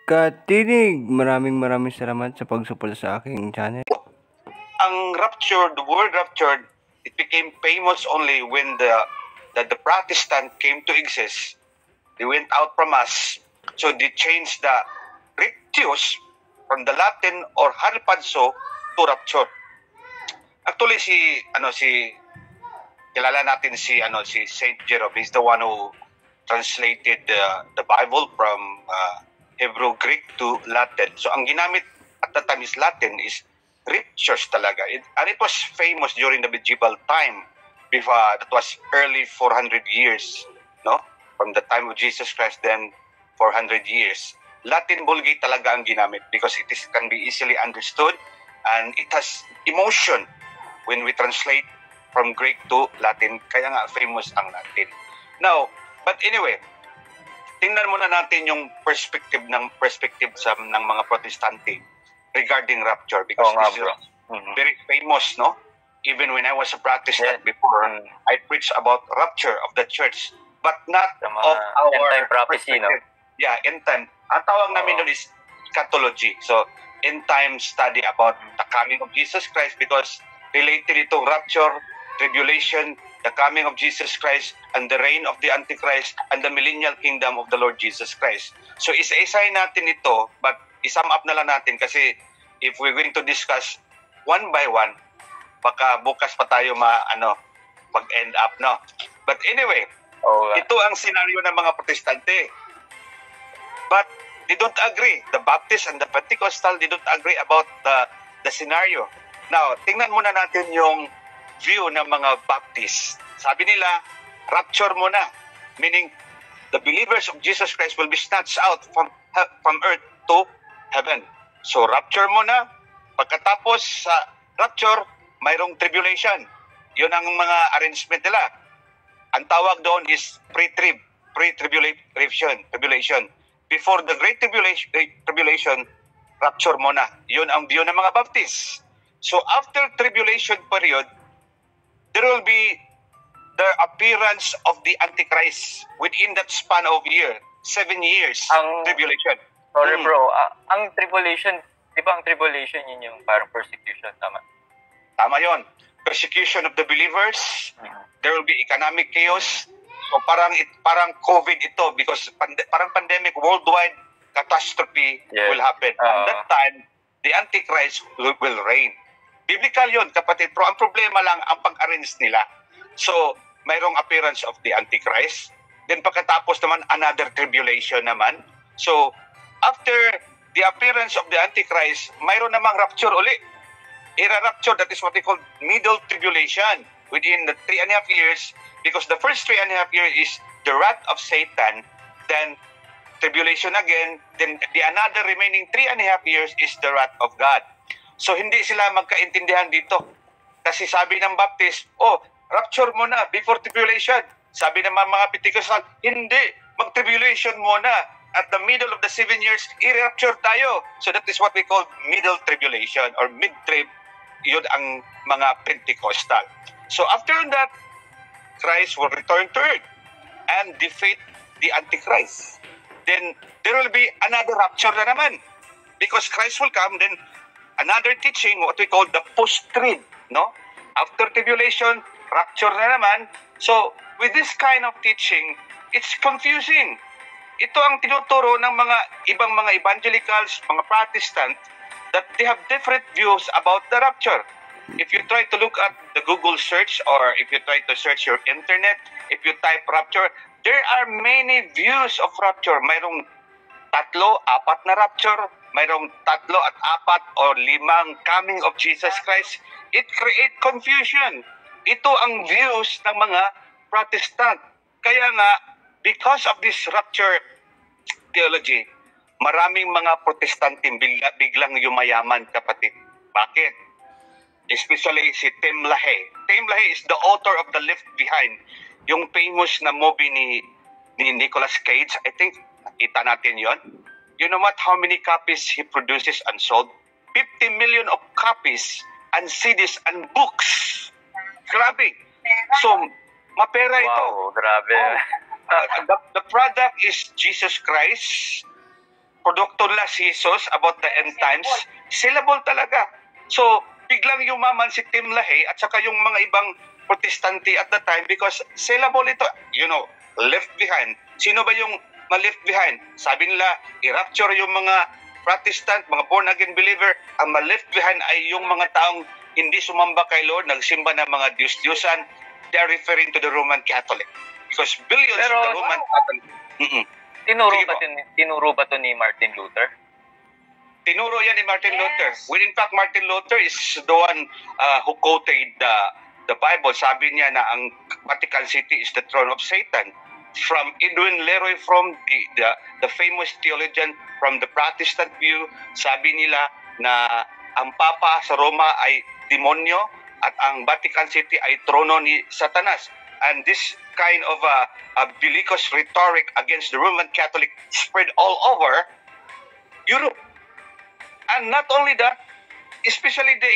Katinig, maraming salamat sa pagsuporta sa aking channel. Ang rapture, the word rapture, it became famous only when the Protestant came to exist. They went out from us, so they changed the rictus from the Latin or harpazo to rapture. Actually, kilala natin si Saint Jerome. He's the one who translated the Bible from Hebrew, Greek to Latin. So ang ginamit at that time is Latin, is rictus talaga. And it was famous during the medieval time. That was early 400 years, no? From the time of Jesus Christ, then 400 years. Latin Vulgate talaga ang ginamit because can be easily understood and it has emotion when we translate from Greek to Latin. Kaya nga famous ang Latin. Now, but anyway, tingnan muna natin yung perspective ng mga Protestante regarding rapture because this is very famous, no? Even when I was a Protestant before, I preached about rapture of the church, but not of our end-time prophecy, no? Yeah, end-time. Ang tawag namin doon is eschatology. So, end-time study about the coming of Jesus Christ because related itong rapture, tribulation, the coming of Jesus Christ, and the reign of the Antichrist, and the millennial kingdom of the Lord Jesus Christ. So, isa-isahin natin ito, but isum up na lang natin kasi if we're going to discuss one by one, baka bukas pa tayo mag-end up, no? But anyway, ito ang senaryo ng mga Protestante. But they don't agree. The Baptist and the Pentecostal, they don't agree about the scenario. Now, tingnan muna natin yung view ng mga Baptist. Sabi nila, rapture muna. Meaning, the believers of Jesus Christ will be snatched out from earth to heaven. So, rapture muna. Pagkatapos sa rapture, mayroong tribulation. Yun ang mga arrangement nila. Ang tawag doon is pre-tribulation. Before the great tribulation, rapture muna. Yun ang view ng mga Baptist. So after tribulation period, there will be the appearance of the Antichrist within that span of year. 7 years tribulation. Sorry bro, ang tribulation, di ba ang tribulation yun yung parang persecution, tama? Tama yun. Persecution of the believers. There will be economic chaos. So parang COVID ito because parang pandemic, worldwide catastrophe will happen. And that time, the Antichrist will reign. Biblical yun, kapatid. Pero ang problema lang, ang pag-arrange nila. So, mayroong appearance of the Antichrist. Then pagkatapos naman, another tribulation naman. So, after the appearance of the Antichrist, mayroon namang rapture uli. Rapture, that is what they call middle tribulation within the 3.5 years, because the first 3.5 years is the wrath of Satan, then tribulation again, then the another remaining 3.5 years is the wrath of God. So hindi sila magkaintindihan dito. Kasi sabi ng Baptist, rapture muna before tribulation. Sabi ng mga Pentecostal, hindi, mag-tribulation muna. At the middle of the 7 years, i-rapture tayo. So that is what we call middle tribulation or mid-trib. Yun ang mga Pentecostal. So after that, Christ will return to earth and defeat the Antichrist. Then there will be another rapture na naman. Because Christ will come, then another teaching, what we call the post-trib, no? After tribulation, rapture na naman. So with this kind of teaching, it's confusing. Ito ang tinuturo ng mga ibang mga evangelicals, mga Protestant, that they have different views about the rapture. If you try to look at the Google search or if you try to search your internet, if you type rapture, there are many views of rapture. Mayroong 3, 4 na rapture, mayroong 3 at 4 o 5 coming of Jesus Christ. It creates confusion. Ito ang views ng mga Protestant. Kaya nga, because of this rapture theology, maraming mga Protestante biglang yumayaman, kapatid. Bakit? Especially si Tim LaHaye. Tim LaHaye is the author of The Left Behind. Yung famous na movie ni Nicolas Cage. I think nakita natin yon. You know what? How many copies he produces and sold? 50 million of copies and CDs and books. Grabe. So, mapera ito. Wow, grabe. The product is Jesus Christ produkto nila si Jesus about the end times, syllable talaga. So, biglang yumaman si Tim LaHaye at saka yung mga ibang protestante at the time because syllable ito. You know, left behind. Sino ba yung ma-left behind? Sabi nila, i-rapture yung mga Protestant, mga born-again believer. Ang ma-left behind ay yung mga taong hindi sumamba kay Lord, nagsimba ng mga Diyos-Diyosan. They are referring to the Roman Catholic. Because billions Pero, of the Roman Catholic... Tinuro ba to ni Martin Luther? Tinuro yan ni Martin Luther. Well, in fact, Martin Luther is the one who quoted the Bible. Sabi niya na ang Vatican City is the throne of Satan. From Edwin Leroy, from the famous theologian from the Protestant view, sabi nila na ang Papa sa Roma ay demonyo at ang Vatican City ay trono ni Satanas. And this kind of bellicose rhetoric against the Roman Catholic spread all over Europe. And not only that, especially the